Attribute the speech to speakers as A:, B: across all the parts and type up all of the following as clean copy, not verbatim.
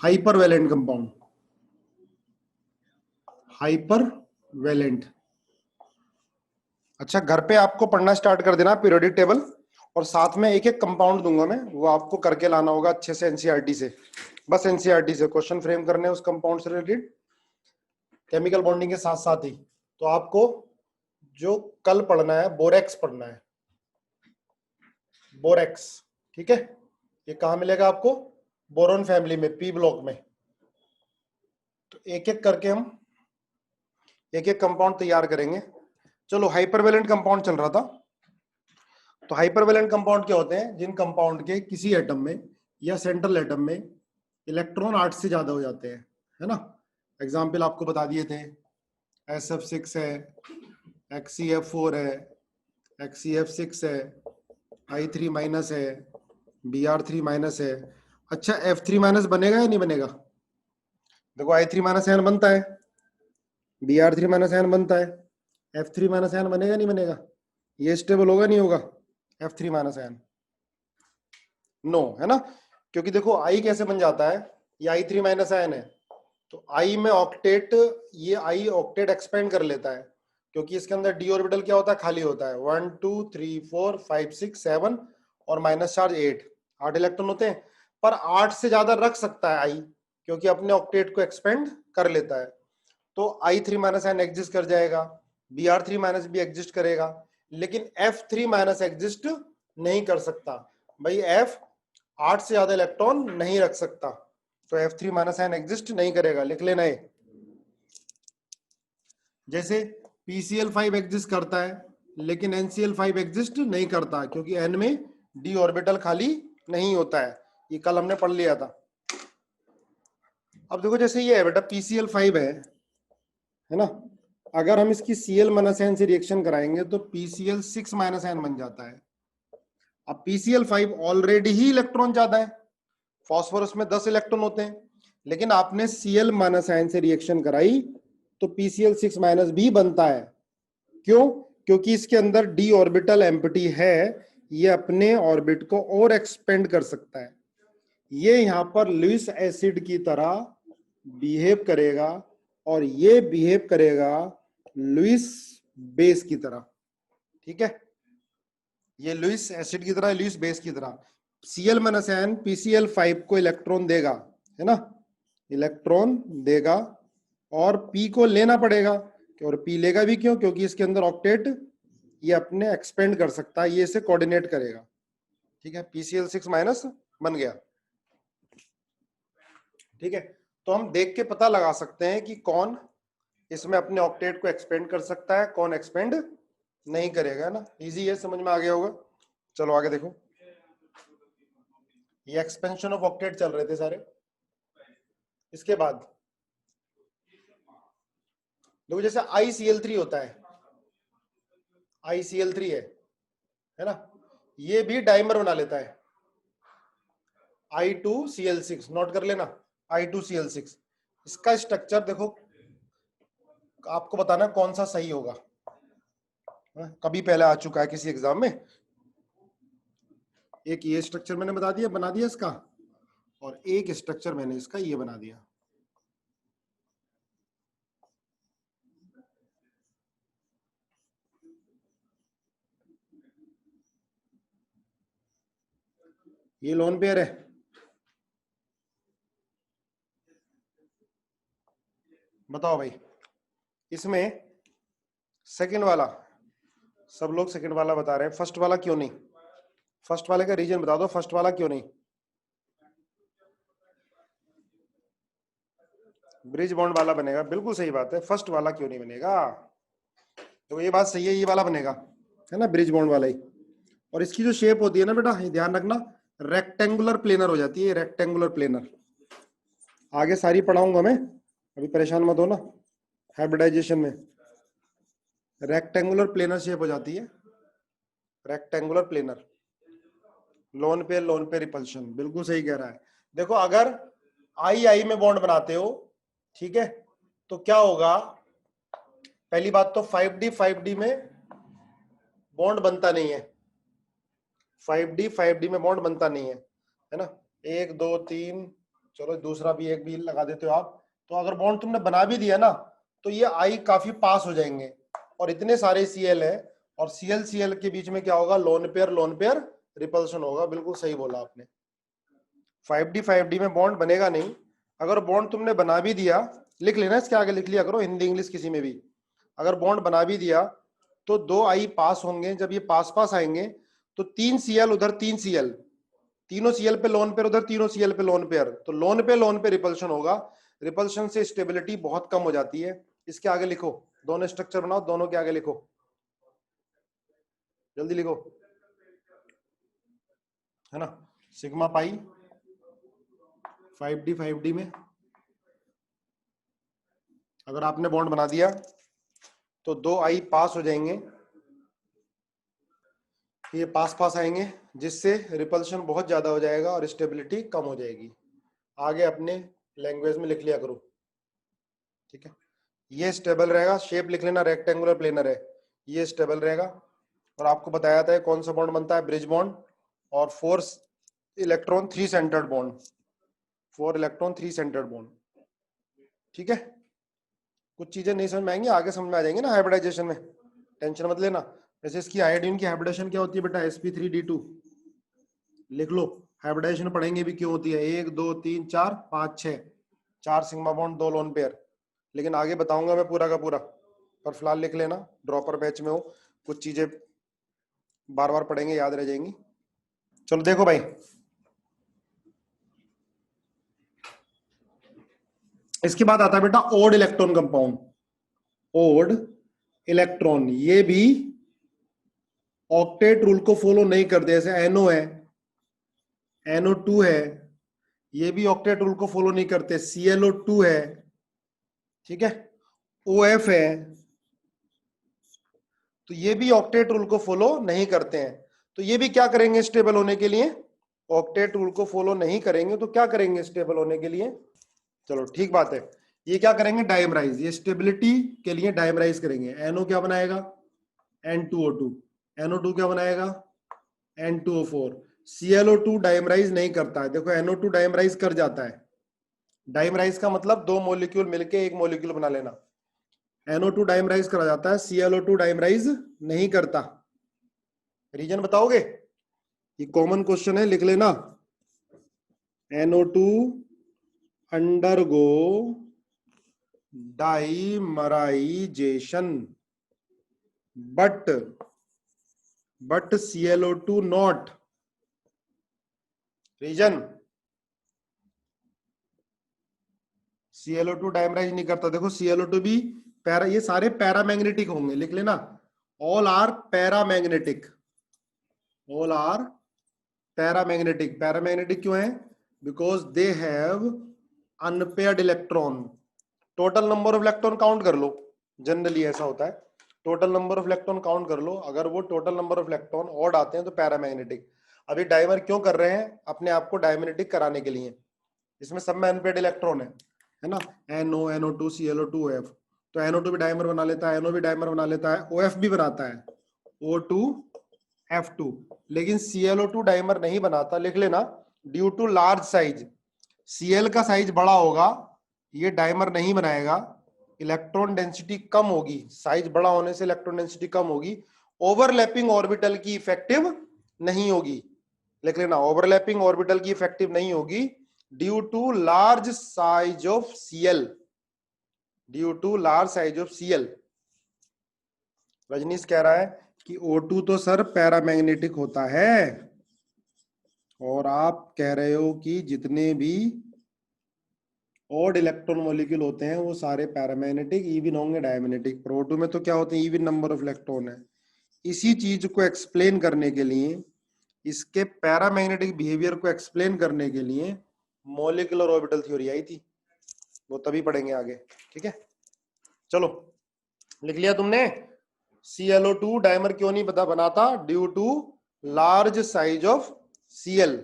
A: Hyper valent compound, hypervalent. अच्छा, घर पे आपको पढ़ना स्टार्ट कर देना पीरियोडिक टेबल, और साथ में एक एक कंपाउंड दूंगा मैं, वो आपको करके लाना होगा अच्छे से एनसीईआरटी से। बस एनसीईआरटी से क्वेश्चन फ्रेम करने हैं उस कंपाउंड से रिलेटेड, केमिकल बॉन्डिंग के साथ साथ ही। तो आपको जो कल पढ़ना है, बोरेक्स पढ़ना है, बोरेक्स। ठीक है, ये कहां मिलेगा आपको? बोरोन फैमिली में, पी ब्लॉक में। तो एक एक करके हम एक एक कंपाउंड तैयार करेंगे। चलो, हाइपरवेलेंट कंपाउंड चल रहा था। तो हाइपरवेलेंट कंपाउंड क्या होते हैं? जिन कंपाउंड के किसी एटम में या सेंट्रल एटम में इलेक्ट्रॉन 8 से ज्यादा हो जाते हैं, है ना। एग्जाम्पल आपको बता दिए थे, SF6 है, XCF4 है, XCF6 है, I3 माइनस है, Br3 माइनस है। अच्छा, F3 माइनस बनेगा या नहीं बनेगा? देखो, I3 माइनस आयन बनता है, Br3 माइनस आयन बनता है, F3 माइनस आयन बनेगा नहीं बनेगा? ये स्टेबल होगा नहीं होगा F3 माइनस आयन? नो, है ना। क्योंकि देखो I कैसे बन जाता है, ये I3 माइनस आयन है, तो I में ऑक्टेट, ये I ऑक्टेट एक्सपेंड कर लेता है, क्योंकि इसके अंदर d ऑर्बिटल क्या होता है? खाली होता है। 1 2 3 4 5 6 7 और माइनस चार्ज 8 इलेक्ट्रॉन होते हैं। पर 8 से ज्यादा रख सकता है I, क्योंकि अपने ऑक्टेट को एक्सपेंड कर लेता है। तो I3 माइनस आयन एग्जिस्ट कर जाएगा, Br3 माइनस भी एग्जिस्ट करेगा, लेकिन F3 माइनस एग्जिस्ट नहीं कर सकता। भाई F 8 से ज्यादा इलेक्ट्रॉन नहीं रख सकता, तो F3 माइनस आयन एग्जिस्ट नहीं करेगा। लिख लेना है। जैसे PCl5 एग्जिस्ट करता है, लेकिन NCl5 एग्जिस्ट नहीं करता, क्योंकि N में d ऑर्बिटल खाली नहीं होता है। ये कल हमने पढ़ लिया था। अब देखो, जैसे ये है बेटा, PCl5 है ना। अगर हम इसकी Cl माइनस आयन से रिएक्शन कराएंगे तो PCl6 माइनस आयन बन जाता है। अब PCl5 ऑलरेडी ही इलेक्ट्रॉन ज्यादा है, फास्फोरस में 10 इलेक्ट्रॉन होते हैं, लेकिन आपने Cl माइनस आयन से रिएक्शन कराई तो PCl6 माइनस भी बनता है। क्यों? क्योंकि इसके अंदर d ऑर्बिटल एम्प्टी है, ये अपने ऑर्बिट को और एक्सपेंड कर सकता है। ये यहां पर लुईस एसिड की तरह बिहेव करेगा, और ये बिहेव करेगा लुईस बेस की तरह। ठीक है, ये लुईस एसिड की तरह, लुईस बेस की तरह। Cl माइनस आयन PCl5 को इलेक्ट्रॉन देगा, है ना, इलेक्ट्रॉन देगा, और P को लेना पड़ेगा। और P लेगा भी क्यों? क्योंकि इसके अंदर ऑक्टेट ये अपने एक्सपेंड कर सकता है, ये इसे कोऑर्डिनेट करेगा। ठीक है, PCl6 माइनस बन गया। ठीक है, तो हम देख के पता लगा सकते हैं कि कौन इसमें अपने ऑक्टेट को एक्सपेंड कर सकता है, कौन एक्सपेंड नहीं करेगा, है ना। इजी है, समझ में आ गया होगा। चलो आगे देखो, ये एक्सपेंशन ऑफ ऑक्टेट चल रहे थे सारे। इसके बाद देखो, जैसे ICl3 होता है, ICl3 है ना, ये भी डाइमर बना लेता है, I2Cl6। नोट कर लेना, I2Cl6। इसका स्ट्रक्चर देखो, आपको बताना कौन सा सही होगा। कभी पहले आ चुका है किसी एग्जाम में। एक ये स्ट्रक्चर मैंने बना दिया इसका, और एक स्ट्रक्चर मैंने इसका ये बना दिया। ये लोन पेयर है, बताओ भाई। इसमें सेकंड वाला, सब लोग सेकंड वाला बता रहे हैं, फर्स्ट वाला क्यों नहीं? फर्स्ट वाले का रीजन बता दो, फर्स्ट वाला क्यों नहीं? ब्रिज बॉन्ड वाला बनेगा, बिल्कुल सही बात है। फर्स्ट वाला क्यों नहीं बनेगा? तो ये बात सही है, ये वाला बनेगा, है ना, ब्रिज बॉन्ड वाला ही। और इसकी जो शेप होती है ना बेटा, ये ध्यान रखना, रेक्टेंगुलर प्लेनर हो जाती है, रेक्टेंगुलर प्लेनर। आगे सारी पढ़ाऊंगा मैं, अभी परेशान मत हो ना। हाइब्रिडाइजेशन में रेक्टेंगुलर प्लेनर शेप हो जाती है, रेक्टेंगुलर प्लेनर। लोन पे रिपल्शन, बिल्कुल सही कह रहा है। देखो, अगर आई में बॉन्ड बनाते हो, ठीक है, तो क्या होगा? पहली बात तो 5D में बॉन्ड बनता नहीं है, 5D में बॉन्ड बनता नहीं है ना। 1 2 3 चलो दूसरा भी एक भी लगा देते हो आप। तो अगर बॉन्ड तुमने बना भी दिया ना तो ये आई काफी पास हो जाएंगे, और इतने सारे सीएल है, और सीएल सीएल के बीच में क्या होगा, लोन पेयर रिपल्शन होगा। बिल्कुल सही बोला आपने। 5D में बॉन्ड बनेगा नहीं। अगर बॉन्ड तुमने बना भी दिया, लिख लेना, इसके आगे लिख लिया करो, हिंदी इंग्लिश किसी में भी। अगर बॉन्ड बना भी दिया तो 2 आई पास होंगे। जब ये पास पास आएंगे तो 3 सीएल उधर 3 सीएल, तीनों सीएल पे लोन पेयर उधर, तीनों सीएल पे लोन पेयर, तो लोन पे रिपल्शन होगा। रिपल्शन से स्टेबिलिटी बहुत कम हो जाती है। इसके आगे लिखो, दोनों स्ट्रक्चर बनाओ, दोनों के आगे लिखो, जल्दी लिखो, है ना। सिग्मा पाई 5D में अगर आपने बॉन्ड बना दिया तो 2 आई पास हो जाएंगे, ये पास पास आएंगे, जिससे रिपल्शन बहुत ज्यादा हो जाएगा और स्टेबिलिटी कम हो जाएगी। आगे अपने लैंग्वेज में लिख लिया करो, ठीक है। ये स्टेबल रहेगा, शेप लिख लेना, रेक्टेंगुलर प्लेनर है, ये स्टेबल रहेगा। और आपको बताया था कौन सा बॉन्ड बनता है, ब्रिज बॉन्ड, और 4 electron 3 centred bond, 4 electron 3 centred bond, ठीक है। कुछ चीजें नहीं समझ में आएंगी, आगे समझ में आ जाएंगे ना हाइब्रिडाइजेशन में, टेंशन मत लेना। जैसे इसकी आयोडीन की हाइब्रिडेशन क्या होती है बेटा, sp3d2, लिख लो। हाइब्रिडाइजेशन पढ़ेंगे भी क्यों होती है, 1 2 3 4 5 6, 4 सिग्मा बॉन्ड 2 लोन पेयर, लेकिन आगे बताऊंगा मैं पूरा का पूरा, पर फिलहाल लिख लेना, ड्रॉपर बैच में हो, कुछ चीजें बार बार पढ़ेंगे याद रह जाएंगी। चलो देखो भाई, इसके बाद आता है बेटा odd electron compound. Odd electron ये भी ऑक्टेट रूल को फॉलो नहीं करते। जैसे NO है, NO2 है, ये भी ऑक्टेट रूल को फॉलो नहीं करते। ClO2 है, ठीक है, OF है, तो ये भी ऑक्टेट रूल को फॉलो नहीं करते हैं। तो ये भी क्या करेंगे स्टेबल होने के लिए, ऑक्टेट रूल को फॉलो नहीं करेंगे तो क्या करेंगे स्टेबल होने के लिए, चलो ठीक बात है, ये क्या करेंगे डाइमराइज, ये स्टेबिलिटी के लिए डाइमराइज करेंगे। NO क्या बनाएगा, N2O2, NO2 क्या बनाएगा, N2O4। ClO2 डाइमराइज नहीं करता है, देखो NO2 डाइमराइज कर जाता है। डाइमराइज का मतलब 2 मॉलिक्यूल मिलके एक मॉलिक्यूल बना लेना। NO2 डाइमराइज करा जाता है, ClO2 डाइमराइज नहीं करता। रीजन बताओगे, ये कॉमन क्वेश्चन है, लिख लेना। NO2 undergo dimerisation but ClO2 not. Reason, ClO2 dimerise नहीं करता। देखो ClO2 भी पैरा, ये सारे पैरामैग्नेटिक होंगे, लिख लेना, all are paramagnetic, all are paramagnetic. Paramagnetic क्यों है, because they have unpaired electron. Total number of electron count कर लो, जनरली ऐसा होता है, total number of electron count कर लो, अगर वो total number of electron odd आते हैं तो पैरामैग्नेटिक। अभी डाइमर क्यों कर रहे हैं, अपने आप को डायमैग्नेटिक कराने के लिए, इसमें सब में अनपेयर्ड इलेक्ट्रॉन है ना, NO NO2 ClO2 OF, तो NO2 भी डाइमर बना लेता है, NO भी डाइमर बना लेता है, OF भी बनाता है, O2 F2, लेकिन ClO2 डाइमर नहीं बनाता। लिख लेना, due to large size, Cl का साइज बड़ा होगा, ये डाइमर नहीं बनाएगा, इलेक्ट्रॉन डेंसिटी कम होगी, साइज बड़ा होने से इलेक्ट्रॉन डेंसिटी कम होगी, ओवरलैपिंग ऑर्बिटल की इफेक्टिव नहीं होगी। लिख लेना, ओवरलैपिंग ऑर्बिटल की इफेक्टिव नहीं होगी due to large size of Cl, due to large size of Cl। Rajneesh कह रहा है कि O2 तो सर पैरामैग्नेटिक होता है, और आप कह रहे हो कि जितने भी ऑड इलेक्ट्रॉन मॉलिक्यूल होते हैं वो सारे पैरामैग्नेटिक, इवन होंगे डायमैग्नेटिक। पर O2 में तो क्या होते हैं, इवन नंबर ऑफ इलेक्ट्रॉन है। इसी चीज को एक्सप्लेन करने के लिए, इसके पैरामैग्नेटिक बिहेवियर को एक्सप्लेन करने के लिए मॉलिक्यूलर ऑर्बिटल थ्योरी आई थी, वो तभी पढ़ेंगे आगे, ठीक है। चलो लिख लिया तुमने, ClO2 डाइमर क्यों नहीं बनाता, due to large size of Cl,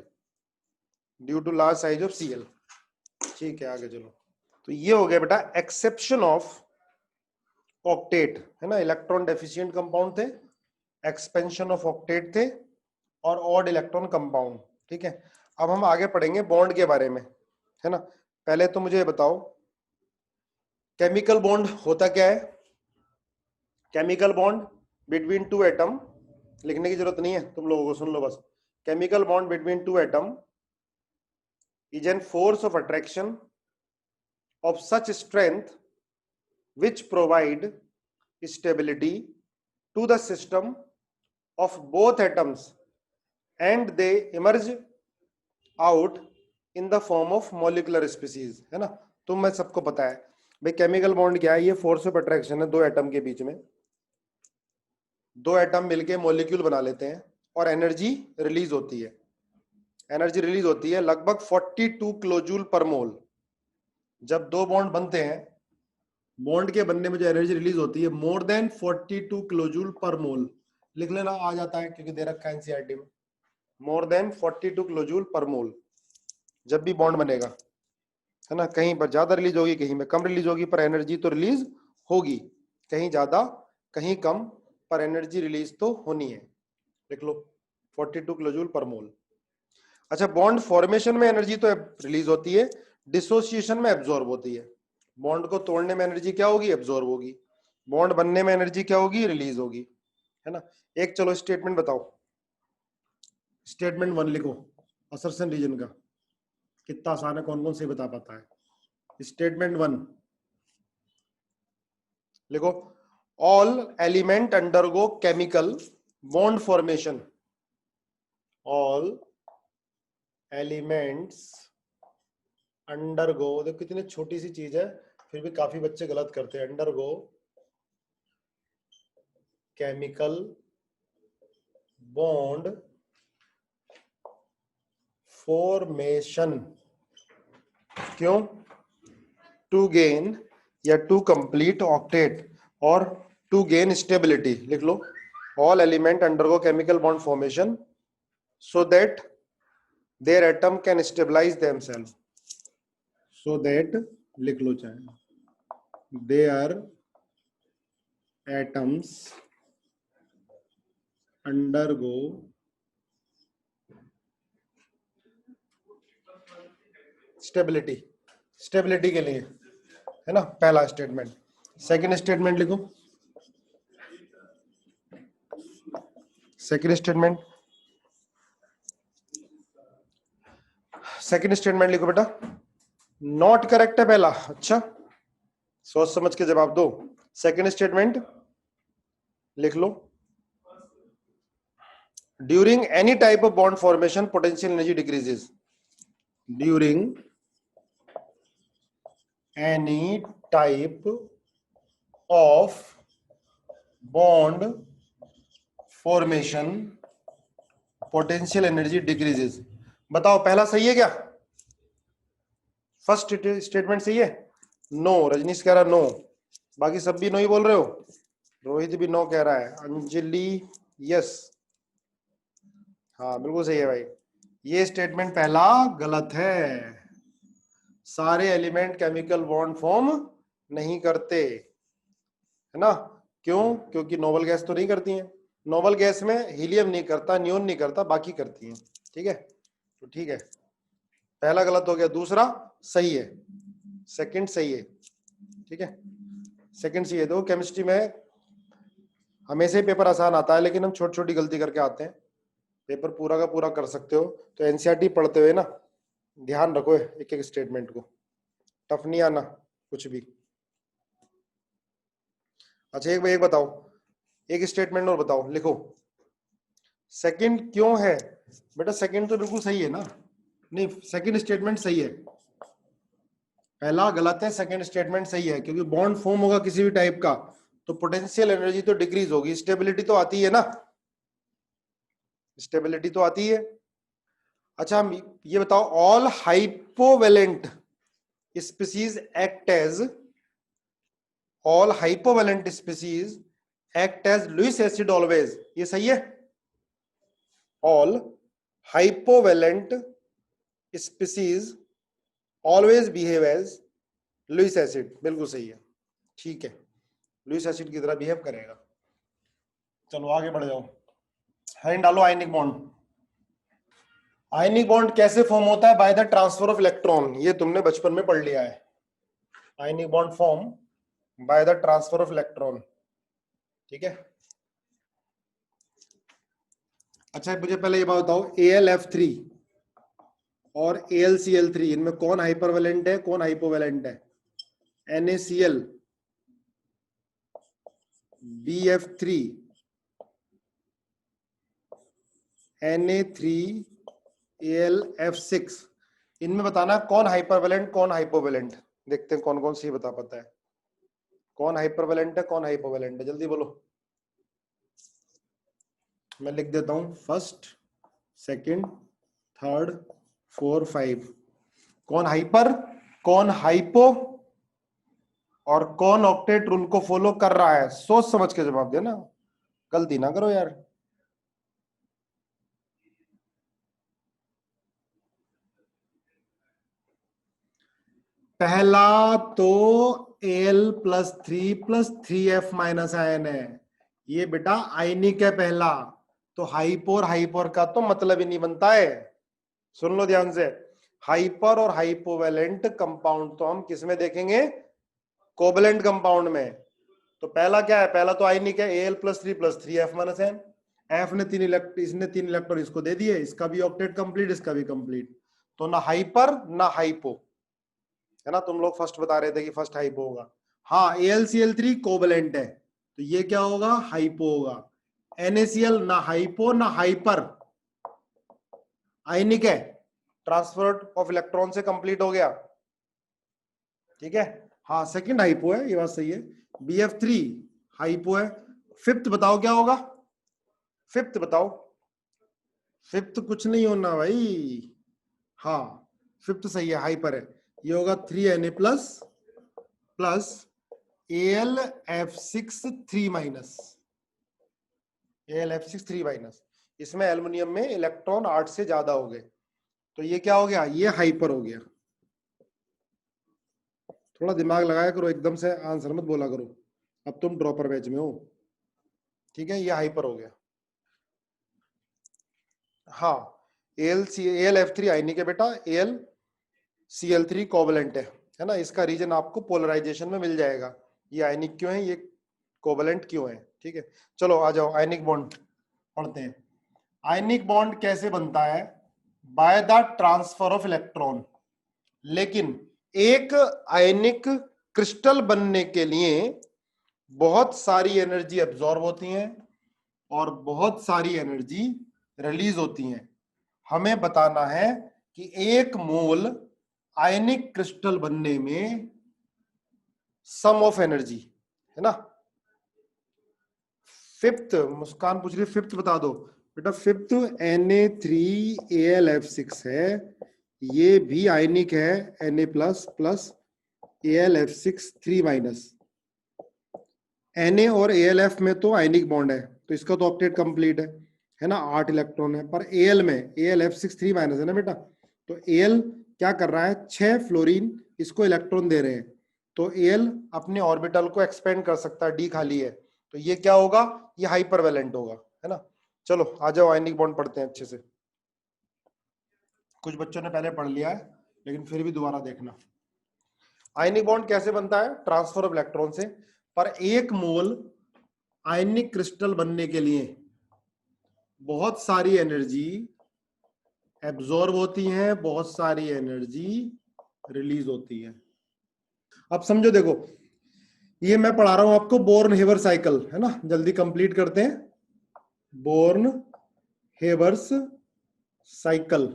A: due to large size of Cl, ठीक है। आगे चलो, तो ये हो गया बेटा एक्सेप्शन ऑफ ऑक्टेट, है ना, इलेक्ट्रॉन डेफिशिएंट कंपाउंड थे, एक्सपेंशन ऑफ ऑक्टेट थे, और ऑड इलेक्ट्रॉन कंपाउंड, ठीक है। अब हम आगे पढ़ेंगे बॉन्ड के बारे में। है ना। पहले तो मुझे बताओ केमिकल बॉन्ड होता क्या है। Chemical bond between two atom, लिखने की जरूरत नहीं है तुम लोगों को, सुन लो बस। Chemical bond between two atom is an force of attraction of such strength which provide stability to the system of both atoms and they emerge out in the form of molecular species, है ना। तुम मैं सबको पता है भाई chemical bond क्या है, ये फोर्स ऑफ अट्रैक्शन है दो एटम के बीच में। दो एटम मिलके मॉलिक्यूल बना लेते हैं और एनर्जी रिलीज होती है। एनर्जी रिलीज होती है लगभग 42 किलोजूल पर मोल। जब दो बॉन्ड बनते हैं, बॉन्ड के बनने में जो एनर्जी रिलीज होती है मोर देन 42 किलोजूल पर मोल। लिख लेना, आ जाता है क्योंकि दे रखा है एनसीईआरटी में, मोर देन 42 किलोजूल पर मोल जब भी बॉन्ड बनेगा, है ना। कहीं पर ज्यादा रिलीज होगी, कहीं में कम रिलीज होगी, पर एनर्जी तो रिलीज होगी, कहीं ज्यादा कहीं कम, पर एनर्जी रिलीज तो होनी है। लिख लो 42 किलोजूल पर मोल। अच्छा, बॉन्ड फॉर्मेशन में एनर्जी तो रिलीज होती है, डिसोसिएशन में एब्जॉर्ब होती है। बॉन्ड को तोड़ने में एनर्जी क्या होगी, एब्जॉर्ब होगी। बॉन्ड बनने में एनर्जी क्या होगी, रिलीज होगी, है ना। एक चलो स्टेटमेंट बताओ, स्टेटमेंट 1 लिखो असर्शन रीजन का। कितना आसान है, कौन कौन से बता पाता है। स्टेटमेंट 1 लिखो, all element undergo chemical bond formation. All elements undergo, देखो कितनी छोटी सी चीज है फिर भी काफी बच्चे गलत करते हैं। Undergo chemical bond formation. क्यों, टू गेन या टू कंप्लीट ऑक्टेट और टू गेन स्टेबिलिटी। लिख लो, all element undergo chemical bond formation so that their atom can stabilize themselves, so that लिख लो चाहे their atoms undergo stability, stability के लिए, है ना, पहला स्टेटमेंट। सेकंड स्टेटमेंट लिखो, सेकंड स्टेटमेंट, सेकंड स्टेटमेंट लिखो बेटा। नॉट करेक्ट है पहला, अच्छा सोच समझ के जवाब दो। सेकंड स्टेटमेंट लिख लो, during any type of bond formation potential energy decreases. During any type of bond formation potential energy decreases। बताओ पहला सही है क्या, फर्स्ट स्टेटमेंट सही है। नो, रजनीश कह रहा नो, बाकी सब भी नो ही बोल रहे हो। रोहित भी नो कह रहा है, अंजलि यस, हाँ बिल्कुल सही है भाई। ये स्टेटमेंट पहला गलत है, सारे एलिमेंट केमिकल बॉन्ड फॉर्म नहीं करते, है ना। क्यों, क्योंकि नोबल गैस तो नहीं करती हैं। नोबल गैस में हीलियम नहीं करता, नियोन नहीं करता, बाकी करती हैं, ठीक है। तो ठीक है, पहला गलत हो गया, दूसरा सही है, सेकंड सही है, ठीक है। सेकंड सही है। तो केमिस्ट्री में हमेशा ही पेपर आसान आता है, लेकिन हम छोटी छोटी गलती करके आते हैं। पेपर पूरा का पूरा कर सकते हो, तो एनसीईआरटी पढ़ते हुए ना ध्यान रखो एक एक स्टेटमेंट को, टफ नहीं आना कुछ भी। अच्छा एक बताओ, एक स्टेटमेंट और बताओ, लिखो सेकंड क्यों है। बेटा सेकंड तो बिल्कुल सही है ना, नहीं सेकंड स्टेटमेंट सही है, पहला गलत है, सेकंड स्टेटमेंट सही है। क्योंकि बॉन्ड फॉर्म होगा किसी भी टाइप का तो पोटेंशियल एनर्जी तो डिक्रीज होगी, स्टेबिलिटी तो आती है ना, स्टेबिलिटी तो आती है। अच्छा ये बताओ, all hypovalent species act as, all hypovalent species act as Lewis acid always, ये सही है। All hypovalent species always behave as Lewis acid, बिल्कुल सही है, ठीक है, लुईस एसिड की तरह बिहेव करेगा। चलो आगे बढ़ जाओ, हैंड डालो आयनिक बॉन्ड। आयनिक बॉन्ड कैसे फॉर्म होता है? By the transfer of electron. ये तुमने बचपन में पढ़ लिया है। Ionic bond form by the transfer of electron, ठीक है। अच्छा मुझे पहले ये बात बताओ, AlF3 और AlCl3 इनमें कौन हाइपरवेलेंट है, कौन हाइपोवेलेंट है? NaCl, BF3, Na3, AlF6, इनमें बताना कौन हाइपरवेलेंट कौन हाइपोवेलेंट। देखते हैं कौन कौन सी बता पाता है, कौन हाइपरवेलेंट है कौन हाइपोवेलेंट है, जल्दी बोलो। मैं लिख देता हूं, फर्स्ट, सेकंड, थर्ड, 4, 5। कौन हाइपर, कौन हाइपो और कौन ऑक्टेट रूल को फॉलो कर रहा है? सोच समझ के जवाब देना, गलती ना करो यार। पहला तो Al+3+3F- है, ये बेटा आयनिक है पहला, तो हाइपोर हाइपोर का तो मतलब ही नहीं बनता है। सुन लो ध्यान से, हाइपर और हाइपोवेलेंट कंपाउंड तो हम किस में देखेंगे? कोवेलेंट कंपाउंड में। तो पहला क्या है? पहला तो आयनिक है, Al+3+3F-, एफ ने 3 इलेक्ट्रॉन, इसने 3 इलेक्ट्रॉन इसको दे दिए, इसका भी ऑक्टेट कंप्लीट, इसका भी कंप्लीट, तो ना हाइपर ना हाइपो, है ना। तुम लोग फर्स्ट बता रहे थे कि फर्स्ट हाइपो होगा। हाँ, AlCl3 कोवेलेंट है, तो ये क्या होगा? हाइपो होगा। NaCl ना हाइपो ना हाइपर, आयनिक है, ट्रांसफर ऑफ इलेक्ट्रॉन से कंप्लीट हो गया, ठीक है। हाँ सेकंड हाइपो है, ये बात सही है। BF3 हाइपो है। फिफ्थ बताओ क्या होगा? फिफ्थ बताओ। फिफ्थ कुछ नहीं होना भाई, हाँ फिफ्थ सही है, हाइपर है। ये होगा 3Na प्लस AlF6 3-, AlF6 3-, इसमें एल्युमिनियम में इलेक्ट्रॉन 8 से ज्यादा हो गए, तो ये क्या हो गया? ये हाइपर हो गया। थोड़ा दिमाग लगाया करो, एकदम से आंसर मत बोला करो, अब तुम ड्रॉपर बैच में हो, ठीक है। ये हाइपर हो गया। हाँ, AlF3 आयनिक है बेटा, AlCl3 कोवेलेंट है ना। इसका रीजन आपको पोलराइजेशन में मिल जाएगा, ये आयनिक क्यों है, ये कोवेलेंट क्यों है, ठीक है। चलो आ जाओ, आयनिक बॉन्ड पढ़ते हैं। आयनिक बॉन्ड कैसे बनता है? By the transfer of electron. लेकिन एक आयनिक क्रिस्टल बनने के लिए बहुत सारी एनर्जी एब्जॉर्ब होती है और बहुत सारी एनर्जी रिलीज होती है। हमें बताना है कि एक मोल आयनिक क्रिस्टल बनने में सम ऑफ एनर्जी, है ना। फिफ्थ, मुस्कान पूछ रही है फिफ्थ बता दो बेटा। फिफ्थ Na3AlF6 है, ये भी आयनिक है, Na+ प्लस AlF6 3-। Na और AlF में तो आयनिक बॉन्ड है, तो इसका तो ऑक्टेट कंप्लीट है ना, 8 इलेक्ट्रॉन है। पर Al में AlF6 3- है ना बेटा, तो Al क्या कर रहा है? 6 फ्लोरीन इसको इलेक्ट्रॉन दे रहे हैं, तो Al अपने ऑर्बिटल को एक्सपेंड कर सकता है, डी खाली है, तो ये क्या होगा? ये हाइपरवेलेंट होगा, है ना। चलो आ जाओ, आयनिक बॉन्ड पढ़ते हैं अच्छे से। कुछ बच्चों ने पहले पढ़ लिया है, लेकिन फिर भी दोबारा देखना। आयनिक बॉन्ड कैसे बनता है? ट्रांसफर ऑफ इलेक्ट्रॉन से। पर एक मोल आयनिक क्रिस्टल बनने के लिए बहुत सारी एनर्जी एब्जॉर्ब होती है, बहुत सारी एनर्जी रिलीज होती है। अब समझो, देखो ये मैं पढ़ा रहा हूं आपको बोर्न हेबर साइकिल, है ना, जल्दी कंप्लीट करते हैं। Born Haber's cycle,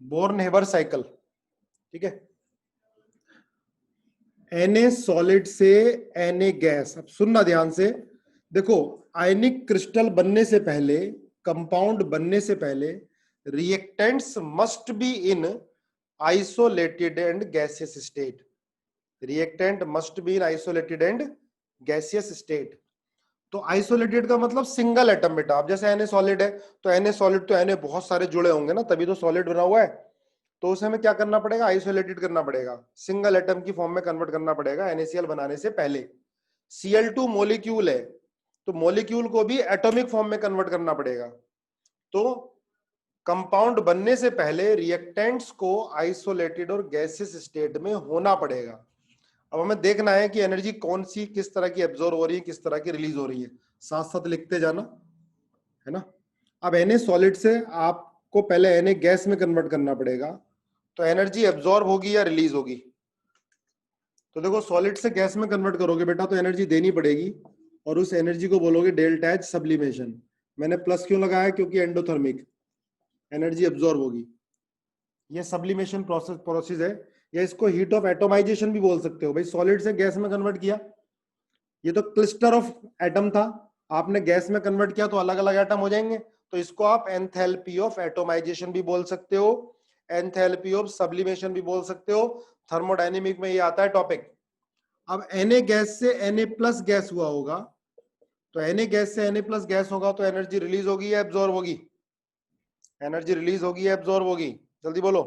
A: Born Haber cycle, ठीक है। Na सॉलिड से Na गैस। अब सुनना ध्यान से, देखो आयनिक क्रिस्टल बनने से पहले, कंपाउंड बनने से पहले, reactants must be in isolated and gaseous state. Reactant must be in isolated and gaseous state. तो आइसोलेटेड का मतलब सिंगल एटम बेटा। अब जैसे Na सॉलिड है, तो Na सॉलिड तो Na बहुत सारे जुड़े होंगे ना, तभी तो सॉलिड बना हुआ है। तो उसे हमें क्या करना पड़ेगा? आइसोलेटेड करना पड़ेगा, सिंगल एटम की फॉर्म में कन्वर्ट करना पड़ेगा NaCl बनाने से पहले। Cl2 मोलिक्यूल है, तो मोलिक्यूल को भी एटॉमिक फॉर्म में कन्वर्ट करना पड़ेगा। तो कंपाउंड बनने से पहले रिएक्टेंट्स को आइसोलेटेड और गैसियस स्टेट में होना पड़ेगा। अब हमें देखना है कि एनर्जी कौन सी किस तरह की एब्जॉर्ब हो रही है, किस तरह की रिलीज हो रही है, साथ साथ लिखते जाना, है ना। अब Na सॉलिड से आपको पहले Na गैस में कन्वर्ट करना पड़ेगा, तो एनर्जी एब्जॉर्ब होगी या रिलीज होगी? तो देखो सॉलिड से गैस में कन्वर्ट करोगे बेटा तो एनर्जी देनी पड़ेगी, और उस एनर्जी को बोलोगे डेल्टा एच सब्लिमेशन। मैंने प्लस क्यों लगाया? क्योंकि एंडोथर्मिक एनर्जी एब्जॉर्ब होगी। ये सब्लिमेशन प्रोसेस है, या इसको हीट ऑफ एटोमाइजेशन भी बोल सकते हो। भाई सॉलिड से गैस में कन्वर्ट किया, ये तो क्लस्टर ऑफ एटम था, आपने गैस में कन्वर्ट किया तो अलग अलग एटम हो जाएंगे, तो इसको आप एंथैल्पी ऑफ एटोमाइजेशन भी बोल सकते हो, एंथैल्पी ऑफ सब्लिमेशन भी बोल सकते हो। थर्मोडायनेमिक में ये आता है टॉपिक। अब Na गैस से Na प्लस गैस हुआ होगा, तो Na गैस से Na प्लस गैस होगा तो एनर्जी रिलीज होगी या एब्जॉर्ब होगी? एनर्जी रिलीज होगी या एब्जॉर्ब होगी? जल्दी बोलो।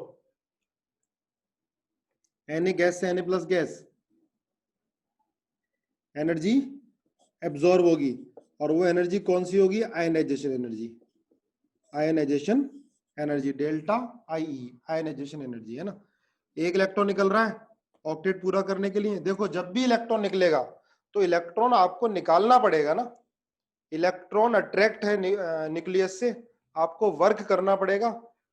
A: Na गैस से Na plus gas, energy absorb होगी, और वो एनर्जी कौन सी होगी? Ionisation energy. Ionisation energy delta I, ionisation energy, है ना। एक इलेक्ट्रॉन निकल रहा है ऑक्टेट पूरा करने के लिए। देखो जब भी इलेक्ट्रॉन निकलेगा तो इलेक्ट्रॉन आपको निकालना पड़ेगा ना। इलेक्ट्रॉन अट्रैक्ट है न्यूक्लियस से, आपको वर्क करना पड़ेगा,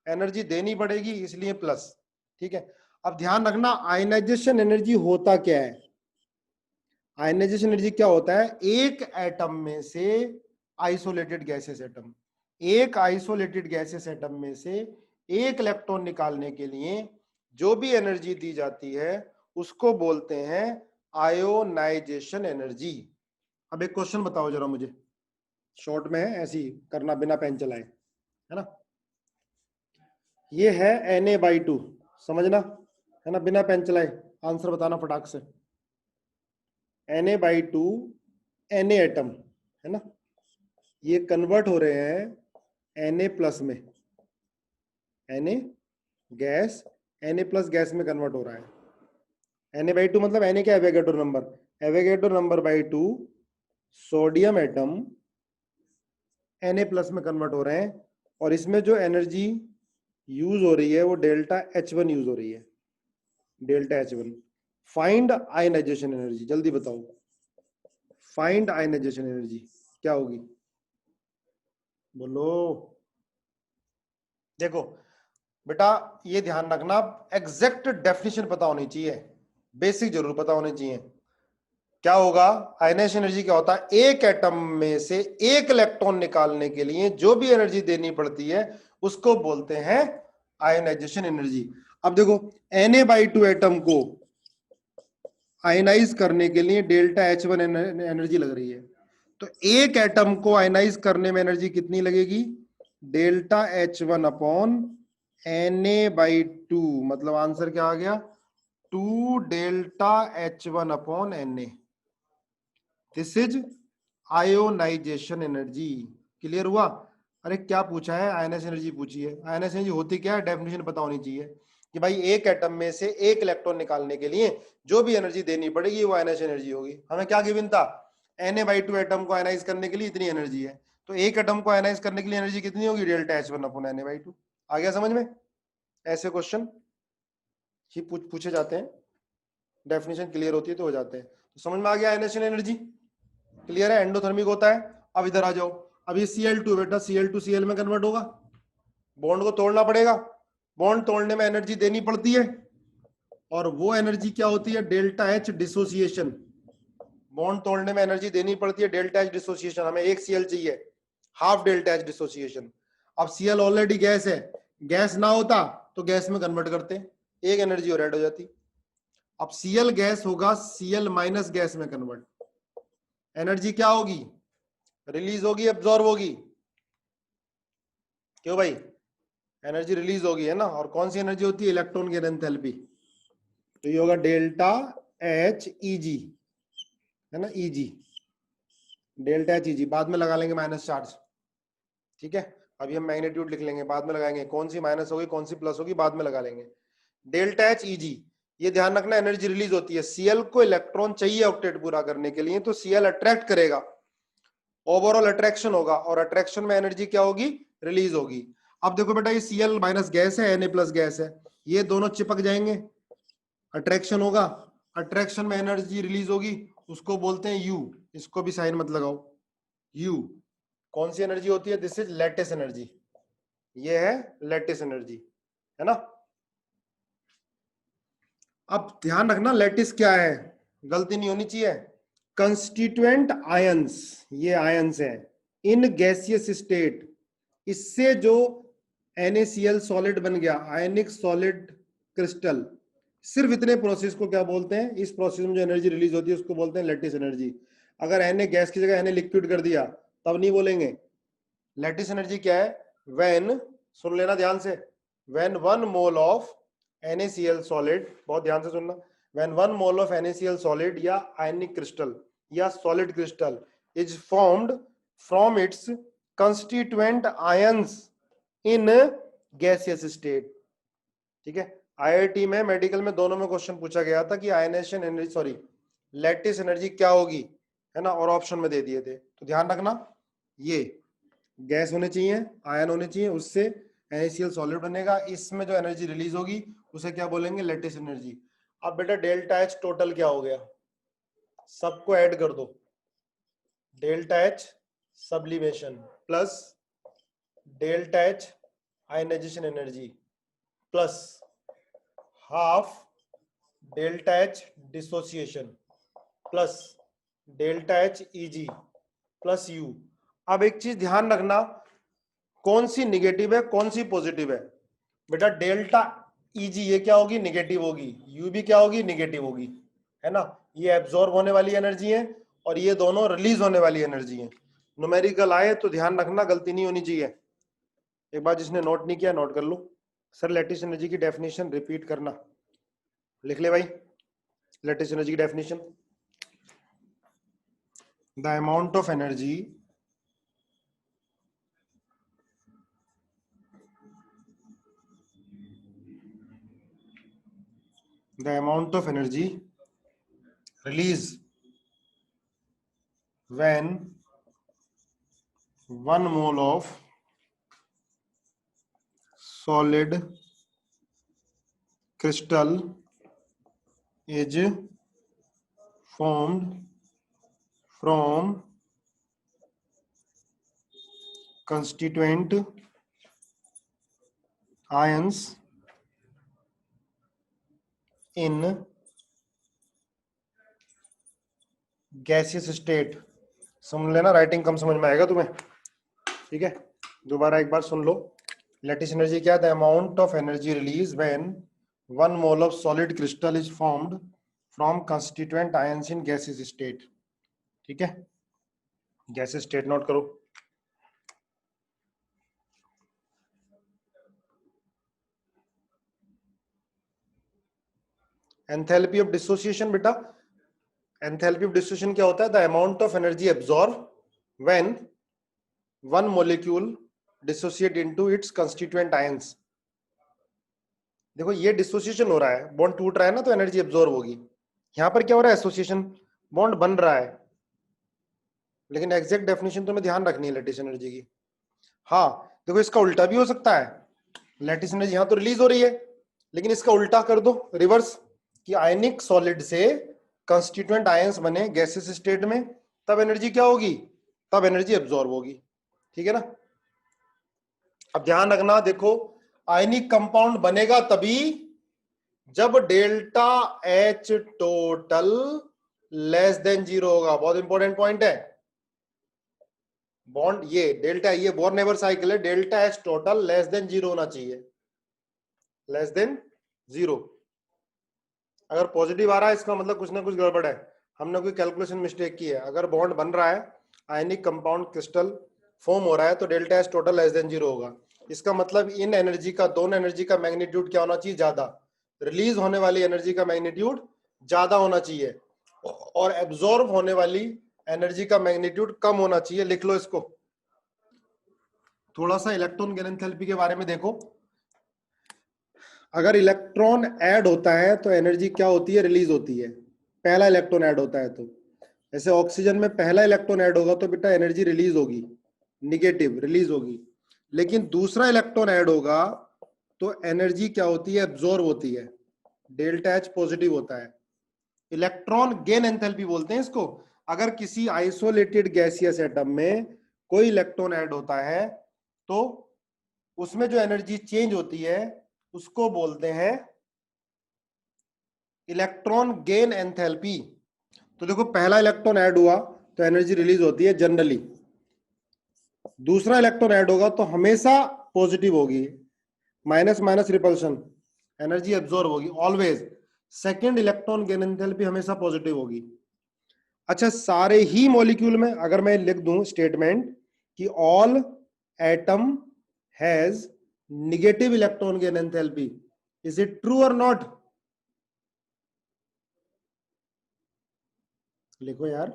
A: एनर्जी देनी पड़ेगी, इसलिए प्लस। ठीक है, अब ध्यान रखना आयनाइजेशन एनर्जी होता क्या है। आयनाइजेशन एनर्जी क्या होता है? एक एटम में से आइसोलेटेड गैसेस एटम, एक आइसोलेटेड गैसेस एटम में से एक इलेक्ट्रॉन निकालने के लिए जो भी एनर्जी दी जाती है उसको बोलते हैं आयोनाइजेशन एनर्जी। अब एक क्वेश्चन बताओ जरा मुझे, शॉर्ट में है, ऐसी करना बिना पेन चलाए, है ना। ये है Na/2, समझना, है ना, बिना पेन चलाए आंसर बताना फटाक से। Na/2 Na एटम, है ना, ये कन्वर्ट हो रहे हैं Na प्लस में, Na gas Na plus gas में कन्वर्ट हो रहा है। Na/2 मतलब Na क्या? Avogadro number, Avogadro number by 2 sodium atom Na plus में कन्वर्ट हो रहे हैं, और इसमें जो एनर्जी यूज हो रही है वो डेल्टा H1 यूज हो रही है, delta H1। Find ionization energy, जल्दी बताओ, फाइंड आयनाइजेशन एनर्जी क्या होगी? बोलो। देखो बेटा ये ध्यान रखना, एग्जैक्ट डेफिनेशन पता होनी चाहिए, बेसिक जरूर पता होनी चाहिए। क्या होगा? आयनाइजेशन एनर्जी क्या होता है? एक एटम में से एक इलेक्ट्रॉन निकालने के लिए जो भी एनर्जी देनी पड़ती है उसको बोलते हैं आयनाइजेशन एनर्जी। अब देखो Na/2 एटम को आयनाइज करने के लिए डेल्टा H1 एनर्जी लग रही है, तो एक एटम को आयनाइज करने में एनर्जी कितनी लगेगी? डेल्टा H1 अपॉन Na/2, मतलब आंसर क्या आ गया? 2 delta H1 upon Na। This is ionisation energy. Clear हुआ? अरे क्या पूछा है? आयनाइजेशन एनर्जी पूछी है। आयनाइजेशन एनर्जी होती क्या है? डेफिनेशन पता होनी चाहिए कि भाई एक एटम में से एक इलेक्ट्रॉन निकालने के लिए जो भी एनर्जी देनी पड़ेगी वो आयनाइजेशन एनर्जी होगी। हमें क्या गिवन था? Na/2 एटम को आयनाइज करने के लिए इतनी एनर्जी है, तो एक एटम को आयनाइज करने के लिए एनर्जी कितनी होगी? Delta H1 upon Na/2। आ गया समझ में? ऐसे क्वेश्चन ही पूछे जाते हैं, डेफिनेशन क्लियर होती है तो हो जाते हैं। तो समझ में आ गया आयनाइजेशन एनर्जी? क्लियर है? एंडोथर्मिक होता है। अब इधर आ जाओ, अब ये Cl2 बेटा, Cl2 Cl में कन्वर्ट होगा, बॉन्ड को तोड़ना पड़ेगा, बॉन्ड तोड़ने में एनर्जी देनी पड़ती है, और वो एनर्जी क्या होती है? Delta H dissociation. बॉन्ड तोड़ने में एनर्जी देनी पड़ती है डेल्टा H डिसोसिएशन। हमें एक Cl चाहिए, हाफ डेल्टा H डिसोसिएशन। अब Cl ऑलरेडी गैस है, गैस ना होता तो गैस में कन्वर्ट करते, एक एनर्जी और ऐड हो जाती। अब Cl गैस होगा, Cl माइनस गैस में कन्वर्ट, एनर्जी क्या होगी? रिलीज होगी, एब्जॉर्ब होगी? क्यों भाई? एनर्जी रिलीज होगी, है ना। और कौन सी एनर्जी होती है? इलेक्ट्रॉन की एंथैल्पी। तो ये होगा डेल्टा H Eg, है ना, Eg, डेल्टा H Eg। बाद में लगा लेंगे माइनस चार्ज, ठीक है। अभी हम मैग्नीट्यूड लिख लेंगे, बाद में लगाएंगे, कौन सी माइनस होगी कौन सी प्लस होगी बाद में लगा लेंगे। डेल्टा H Eg, ये ध्यान रखना एनर्जी रिलीज होती है। Cl को इलेक्ट्रॉन चाहिए ऑक्टेट पूरा करने के लिए, तो Cl अट्रैक्ट करेगा, ओवरऑल अट्रैक्शन होगा, और अट्रैक्शन में एनर्जी क्या होगी? रिलीज होगी। अब देखो बेटा ये Cl माइनस गैस है, Na प्लस गैस है, ये दोनों चिपक जाएंगे, अट्रैक्शन होगा, अट्रैक्शन में एनर्जी रिलीज होगी, उसको बोलते हैं U। इसको भी साइन मत लगाओ, U कौन सी एनर्जी होती है? दिस इज लैटिस एनर्जी, ये है लैटिस एनर्जी, है ना। अब ध्यान रखना लैटिस क्या है, गलती नहीं होनी चाहिए। कंस्टिट्यूएंट आयंस, ये आयंस है इन गैसियस स्टेट, इससे जो NaCl सॉलिड बन गया, आयनिक सॉलिड क्रिस्टल, सिर्फ इतने प्रोसेस को क्या बोलते हैं? इस प्रोसेस में जो एनर्जी रिलीज होती है उसको बोलते हैं लैटिस एनर्जी। अगर Na गैस की जगह Na लिक्विड कर दिया तब नहीं बोलेंगे। लैटिस एनर्जी क्या है? व्हेन, सुन लेना ध्यान से, when 1 mole of NaCl solid, बहुत ध्यान से सुनना, when 1 mole of NaCl solid या आयनिक क्रिस्टल या solid crystal is formed from its constituent ions in gaseous state. ठीक है, IIT में मेडिकल में दोनों में क्वेश्चन पूछा गया था कि ionisation energy, sorry lattice energy क्या होगी, है ना, और ऑप्शन में दे दिए थे। तो ध्यान रखना, ये गैस होने चाहिए, आयन होने चाहिए, उससे NaCl सॉलिड बनेगा, इसमें जो एनर्जी रिलीज होगी उसे क्या बोलेंगे? Lattice energy. अब बेटा डेल्टा H टोटल क्या हो गया? सबको ऐड कर दो, delta H sublimation plus delta H ionisation energy plus half delta H dissociation plus delta H Eg plus U। अब एक चीज ध्यान रखना, कौन सी निगेटिव है कौन सी पॉजिटिव है? बेटा डेल्टा Eg ये क्या होगी? निगेटिव होगी, U भी क्या होगी? निगेटिव होगी, है ना। ये एब्जॉर्ब होने वाली एनर्जी है और ये दोनों रिलीज होने वाली एनर्जी है। न्यूमेरिकल आए तो ध्यान रखना, गलती नहीं होनी चाहिए। एक बार जिसने नोट नहीं किया नोट कर लो। सर लैटिस एनर्जी की डेफिनेशन रिपीट करना, लिख ले भाई। लैटिस एनर्जी की definition, the amount of energy released when 1 mole of solid crystal is formed from constituent ions in gaseous state। समझ लेना, राइटिंग कम समझ में आएगा तुम्हें, ठीक है। दोबारा एक बार सुन लो, लैटिस एनर्जी क्या है? The amount of energy release when 1 mole of solid crystal is formed from constituent ions in gaseous state. ठीक है, गैसियस स्टेट नोट करो। एंथैल्पी ऑफ डिसोसिएशन, बेटा एंथैल्पी ऑफ डिसोसिएशन क्या होता है? The amount of energy absorb when 1 molecule dissociate into its constituent ions। देखो ये dissociation हो रहा है, बॉन्ड टूट रहा है ना, तो एनर्जी एब्जॉर्ब होगी। यहां पर क्या हो रहा है? एसोसिएशन, बॉन्ड बन रहा है। लेकिन एग्जैक्ट डेफिनेशन तुम्हें ध्यान रखनी है लैटिस एनर्जी की। हाँ देखो, इसका उल्टा भी हो सकता है, लैटिस एनर्जी यहां तो रिलीज हो रही है, लेकिन इसका उल्टा कर दो, रिवर्स, कि आयनिक सॉलिड से कंस्टिट्यूएंट आयंस बने गैसेस स्टेट में, तब एनर्जी क्या होगी? तब एनर्जी एब्जॉर्ब होगी। ठीक है ना। अब ध्यान रखना, देखो आयनिक कंपाउंड बनेगा तभी जब delta H total less than 0 होगा। बहुत इंपॉर्टेंट पॉइंट है। बॉन्ड ये डेल्टा, ये बोर नेबर साइकिल है, delta H total less than 0 होना चाहिए, लेस देन 0। अगर पॉजिटिव आ रहा है इसका मतलब कुछ ना कुछ गड़बड़ है, हमने कोई कैलकुलेशन मिस्टेक की है। अगर बॉन्ड बन रहा है, आयनिक कंपाउंड क्रिस्टल फॉर्म हो रहा है, तो delta H total less than 0 होगा। इसका मतलब इन एनर्जी का, दोनों एनर्जी का मैग्नीट्यूड क्या होना चाहिए? ज्यादा। रिलीज होने वाली एनर्जी का मैग्नीट्यूड ज्यादा होना चाहिए और एब्जॉर्ब होने वाली एनर्जी का मैग्नीट्यूड कम होना चाहिए। लिख लो इसको। थोड़ा सा इलेक्ट्रॉन गैन एंथैल्पी के बारे में देखो। अगर इलेक्ट्रॉन ऐड होता है तो एनर्जी क्या होती है? रिलीज होती है। पहला इलेक्ट्रॉन ऐड होता है तो, जैसे ऑक्सीजन में पहला इलेक्ट्रॉन ऐड होगा तो बेटा एनर्जी रिलीज होगी, निगेटिव रिलीज होगी। लेकिन दूसरा इलेक्ट्रॉन ऐड होगा तो एनर्जी क्या होती है, एब्जॉर्ब होती है, डेल्टा एच पॉजिटिव होता है, इलेक्ट्रॉन गेन एंथैल्पी बोलते हैं इसको। अगर किसी आइसोलेटेड गैसियस एटम में कोई इलेक्ट्रॉन ऐड होता है तो उसमें जो एनर्जी चेंज होती है उसको बोलते हैं इलेक्ट्रॉन गेन एंथैल्पी। तो देखो पहला इलेक्ट्रॉन ऐड हुआ तो एनर्जी रिलीज होती है जनरली, दूसरा इलेक्ट्रॉन ऐड होगा तो हमेशा पॉजिटिव होगी, minus minus repulsion, energy absorb होगी always, second electron gain enthalpy हमेशा पॉजिटिव होगी। अच्छा, सारे ही मॉलिक्यूल में अगर मैं लिख दूं स्टेटमेंट कि all atom has negative electron gain enthalpy, is it true और नॉट? लिखो यार,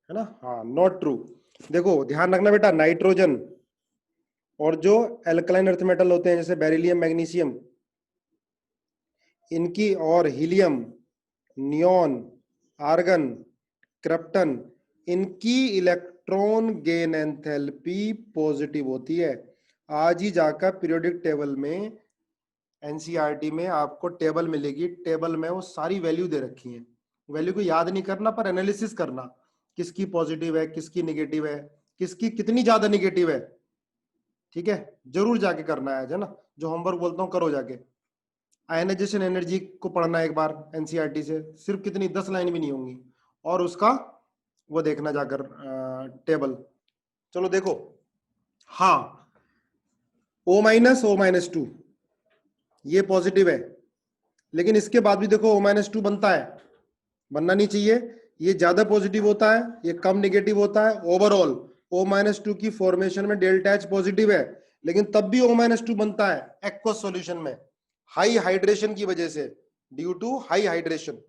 A: है ना, हाँ नॉट ट्रू। देखो ध्यान रखना बेटा, नाइट्रोजन और जो एल्कलाइन अर्थ मेटल होते हैं जैसे बेरिलियम, मैग्नीशियम, इनकी, और हीलियम, नियॉन, आर्गन, क्रिप्टन, इनकी इलेक्ट्रॉन गेन एंथैल्पी पॉजिटिव होती है। आज ही जाकर पीरियोडिक टेबल में एनसीईआरटी में आपको टेबल मिलेगी, टेबल में वो सारी वैल्यू दे रखी है, वैल्यू को याद नहीं करना पर एनालिसिस करना, किसकी पॉजिटिव है, किसकी निगेटिव है, किसकी कितनी ज्यादा निगेटिव है। ठीक है, जरूर जाके करना है ना, जो होमवर्क बोलता हूँ करो जाके। आयनाइजेशन एनर्जी को पढ़ना एक बार एनसीईआरटी से, सिर्फ कितनी 10 लाइन भी नहीं होंगी, और उसका वो देखना जाकर टेबल। चलो देखो, हाँ O माइनस O-2 ये पॉजिटिव है, लेकिन इसके बाद भी देखो O-2 बनता है, बनना नहीं चाहिए, ये ज्यादा पॉजिटिव होता है, ये कम नेगेटिव होता है। ओवरऑल O-2 की फॉर्मेशन में डेल्टा एच पॉजिटिव है, लेकिन तब भी O-2 बनता है एक्वस सॉल्यूशन में, हाई हाइड्रेशन की वजह से, ड्यू टू हाई हाइड्रेशन।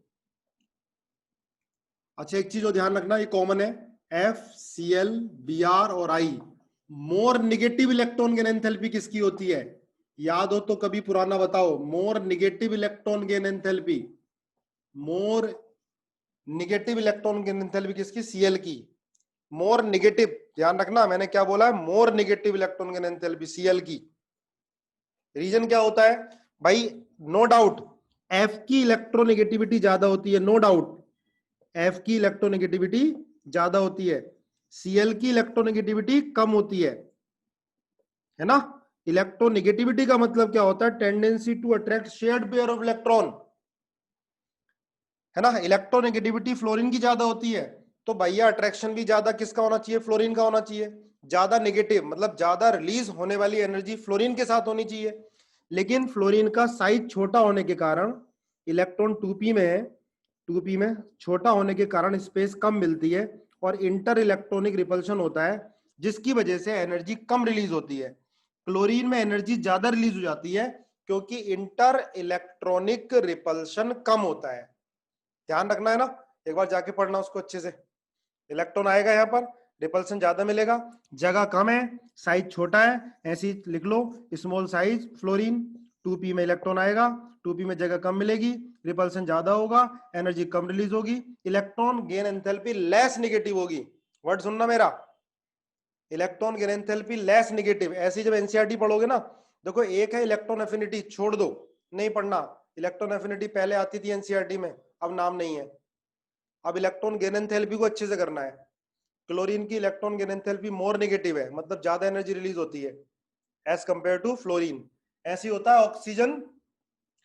A: अच्छा, एक चीज और ध्यान रखना, ये कॉमन है, FCl, Br और I, more negative electron gain enthalpy किसकी होती है? याद हो तो कभी पुराना बताओ, मोर निगेटिव इलेक्ट्रॉन गेन एंथैल्पी, मोर निगेटिव इलेक्ट्रॉन गेन एंथैल्पी किसकी? Cl की। मोर निगेटिव, ध्यान रखना मैंने क्या बोला है, more negative electron gain enthalpy Cl की। रीजन क्या होता है भाई? नो डाउट F की इलेक्ट्रोनेगेटिविटी ज्यादा होती है, नो डाउट F की इलेक्ट्रोनेगेटिविटी ज्यादा होती है, Cl की इलेक्ट्रोनेगेटिविटी कम होती है ना। इलेक्ट्रोनेगेटिविटी का मतलब क्या होता है? Tendency to attract shared pair of electron, है ना। इलेक्ट्रोनेगेटिविटी फ्लोरीन की ज्यादा होती है, तो भैया अट्रैक्शन भी ज्यादा किसका होना चाहिए? फ्लोरीन का होना चाहिए। ज्यादा नेगेटिव मतलब ज्यादा रिलीज होने वाली एनर्जी फ्लोरीन के साथ होनी चाहिए, लेकिन फ्लोरीन का साइज छोटा होने के कारण इलेक्ट्रॉन 2p में है, 2p में छोटा होने के कारण स्पेस कम मिलती है और इंटर इलेक्ट्रॉनिक रिपल्शन होता है, जिसकी वजह से एनर्जी कम रिलीज होती है। क्लोरीन में एनर्जी ज्यादा रिलीज हो जाती है क्योंकि इंटर इलेक्ट्रॉनिक रिपल्शन कम होता है। ध्यान रखना है ना, एक बार जाके पढ़ना उसको अच्छे से। इलेक्ट्रॉन आएगा यहाँ पर, रिपल्सन ज्यादा मिलेगा, जगह कम है, साइज छोटा है, ऐसी लिख लो, स्मॉल साइज फ्लोरीन, 2p में इलेक्ट्रॉन आएगा, 2p में जगह कम मिलेगी, रिपल्सन ज्यादा होगा, एनर्जी कम रिलीज होगी, electron gain enthalpy less negative होगी। वर्ड सुनना मेरा, electron gain enthalpy less negative. ऐसी जब एनसीईआरटी पढ़ोगे ना, देखो एक है इलेक्ट्रॉन एफिनिटी, छोड़ दो, नहीं पढ़ना। इलेक्ट्रॉन एफिनिटी पहले आती थी एनसीईआरटी में, अब नाम नहीं है। अब इलेक्ट्रॉन गेन एंथैल्पी को अच्छे से करना है। क्लोरीन की electron gain enthalpy more negative है, मतलब ज्यादा एनर्जी रिलीज होती है एज कंपेयर टू फ्लोरीन। ऐसी होता है ऑक्सीजन,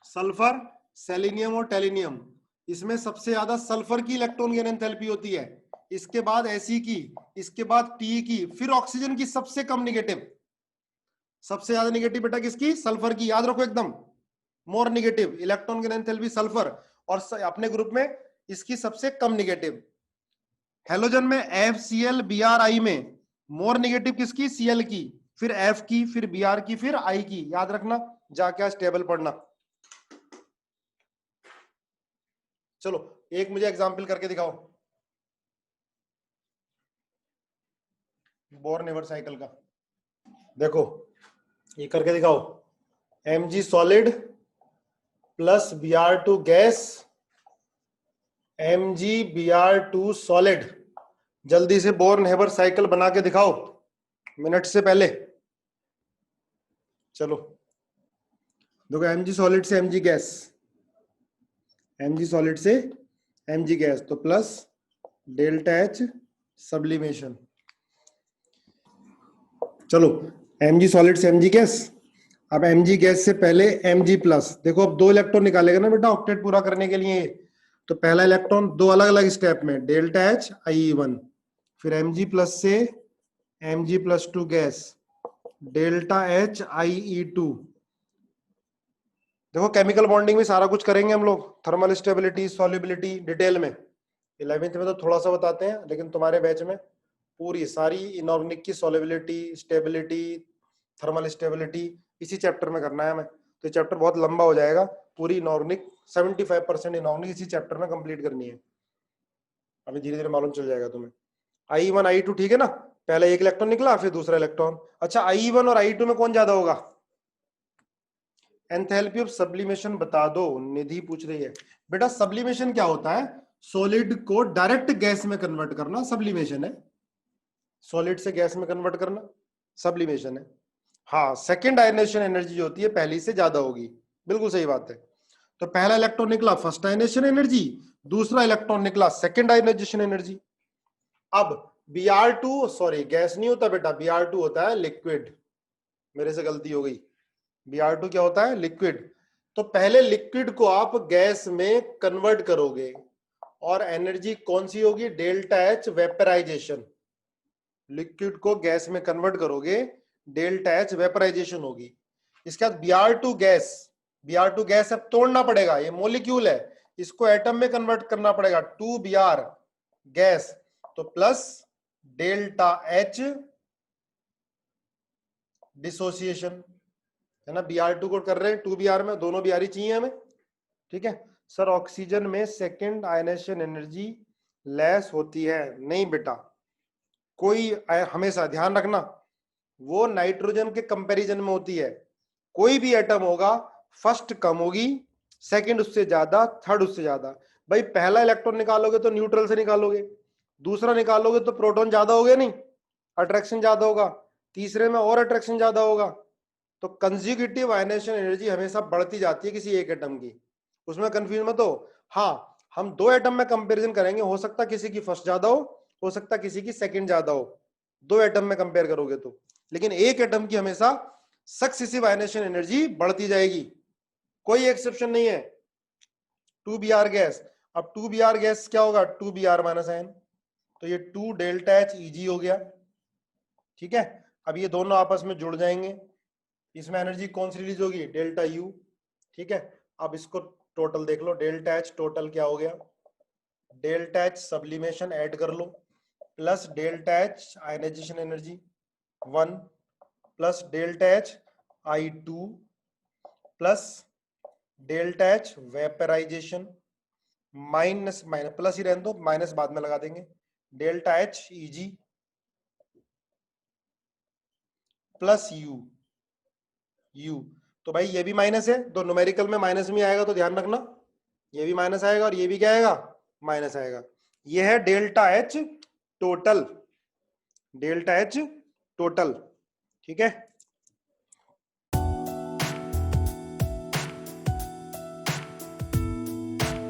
A: सल्फर, सेलेनियम और टेलिनियम, इसमें सबसे ज्यादा सल्फर की इलेक्ट्रॉन गेन एंथैल्पी होती है, इसके बाद Fe की, इसके बाद T की, फिर ऑक्सीजन की सबसे कम नेगेटिव। सबसे ज्यादा नेगेटिव बेटा किसकी? सल्फर की, याद रखो एकदम, more negative electron gain enthalpy sulphur, और अपने ग्रुप में इसकी सबसे कम नेगेटिव। हेलोजन में FCl Bri में मोर नेगेटिव किसकी? Cl की, फिर F की, फिर Br की, फिर I की। याद रखना, जाके आज टेबल पढ़ना। चलो एक मुझे एग्जांपल करके दिखाओ बोर्न-हेबर साइकिल का। देखो ये करके दिखाओ, Mg solid plus Br2 gas, Mg Br2 solid. जल्दी से बोर्न-हेबर साइकिल बना के दिखाओ। मिनट से पहले। चलो देखो, mg सॉलिड से mg गैस, mg सॉलिड से mg गैस, तो प्लस डेल्टा एच सब्लिमेशन। चलो mg सॉलिड से mg गैस, अब mg गैस से पहले mg प्लस। देखो अब 2 इलेक्ट्रॉन निकालेगा ना बेटा ऑक्टेट पूरा करने के लिए, तो पहला इलेक्ट्रॉन 2 अलग अलग स्टेप में, डेल्टा एच IE1, फिर mg प्लस से mg plus 2 gas, delta H IE2। देखो केमिकल बॉन्डिंग में सारा कुछ करेंगे हम लोग, थर्मल स्टेबिलिटी, सॉल्युबिलिटी डिटेल में। 11th में तो थोड़ा सा बताते हैं, लेकिन तुम्हारे बैच में पूरी सारी इनऑर्गेनिक की सॉल्युबिलिटी, स्टेबिलिटी, थर्मल स्टेबिलिटी इसी चैप्टर में करना है हमें। तो चैप्टर बहुत लंबा हो जाएगा, पूरी इनऑर्गेनिक 75% इनऑर्गेनिक इसी चैप्टर में कंप्लीट करनी है। अभी धीरे धीरे मालूम चल जाएगा तुम्हें। I1 I2 ठीक है ना, पहला एक इलेक्ट्रॉन निकला फिर दूसरा इलेक्ट्रॉन। अच्छा I1 और I2 में कौन ज्यादा होगा? एंथैल्पी ऑफ सब्लिमेशन बता दो, निधि पूछ रही है। बेटा सब्लिमेशन क्या होता है? सॉलिड को डायरेक्ट गैस में कन्वर्ट करना सब्लिमेशन है। सॉलिड से गैस में कन्वर्ट करना सब्लिमेशन है। हाँ, सेकेंड आयनाइजेशन एनर्जी जो होती है पहली से ज्यादा होगी, बिल्कुल सही बात है। तो पहला इलेक्ट्रॉन निकला फर्स्ट आयनाइजेशन एनर्जी, दूसरा इलेक्ट्रॉन निकला सेकेंड आयनाइजेशन एनर्जी। अब Br2, सॉरी गैस नहीं होता बेटा, Br2 होता है लिक्विड, मेरे से गलती हो गई। Br2 क्या होता है? लिक्विड। तो पहले लिक्विड को आप गैस में कन्वर्ट करोगे और एनर्जी कौन सी होगी? Delta H vaporisation. लिक्विड को गैस में कन्वर्ट करोगे, डेल्टा एच वेपराइजेशन होगी। इसके बाद Br2 गैस, Br2 गैस अब तोड़ना पड़ेगा, ये मॉलिक्यूल है, इसको एटम में कन्वर्ट करना पड़ेगा, 2Br गैस, तो प्लस डेल्टा एच डिसोसिएशन है ना। Br2 को कर रहे हैं 2Br में, दोनों Br ही चाहिए हमें, ठीक है सर। ऑक्सीजन में सेकेंड आयनाइजेशन एनर्जी लेस होती है? नहीं बेटा, कोई हमेशा ध्यान रखना, वो नाइट्रोजन के कंपैरिजन में होती है। कोई भी एटम होगा, फर्स्ट कम होगी, सेकंड उससे ज्यादा, थर्ड उससे ज्यादा। भाई पहला इलेक्ट्रॉन निकालोगे तो न्यूट्रल से निकालोगे, दूसरा निकालोगे तो प्रोटॉन ज्यादा हो गया, नहीं अट्रैक्शन ज्यादा होगा, तीसरे में और अट्रैक्शन ज्यादा होगा। तो कंज्यूगेटिव आयनाइजेशन एनर्जी हमेशा बढ़ती जाती है किसी एक एटम की, उसमें कंफ्यूज मत हो। हाँ, हम 2 एटम में कंपैरिजन करेंगे, हो सकता किसी की फर्स्ट ज्यादा हो सकता किसी की सेकंड ज्यादा हो, 2 एटम में कंपेयर करोगे तो। लेकिन एक एटम की हमेशा सक्सेसिव आयनाइजेशन एनर्जी बढ़ती जाएगी, कोई एक्सेप्शन नहीं है। 2Br गैस, अब 2Br गैस क्या होगा? 2Br माइनस आयन, तो ये 2 डेल्टा एच Eg हो गया, ठीक है। अब ये दोनों आपस में जुड़ जाएंगे, इसमें एनर्जी कौन सी रिलीज होगी? डेल्टा U, ठीक है। अब इसको टोटल देख लो, डेल्टा एच टोटल क्या हो गया? डेल्टा एच सब्लिमेशन ऐड कर लो, plus delta H ionisation energy 1, plus delta H I2, plus delta H vaporisation, minus minus plus ही रहने दो, माइनस बाद में लगा देंगे, delta H Eg plus U। तो भाई ये भी माइनस है, तो न्यूमेरिकल में माइनस में आएगा, तो ध्यान रखना ये भी माइनस आएगा और ये भी क्या आएगा? माइनस आएगा। ये है delta H total, delta H total, ठीक है।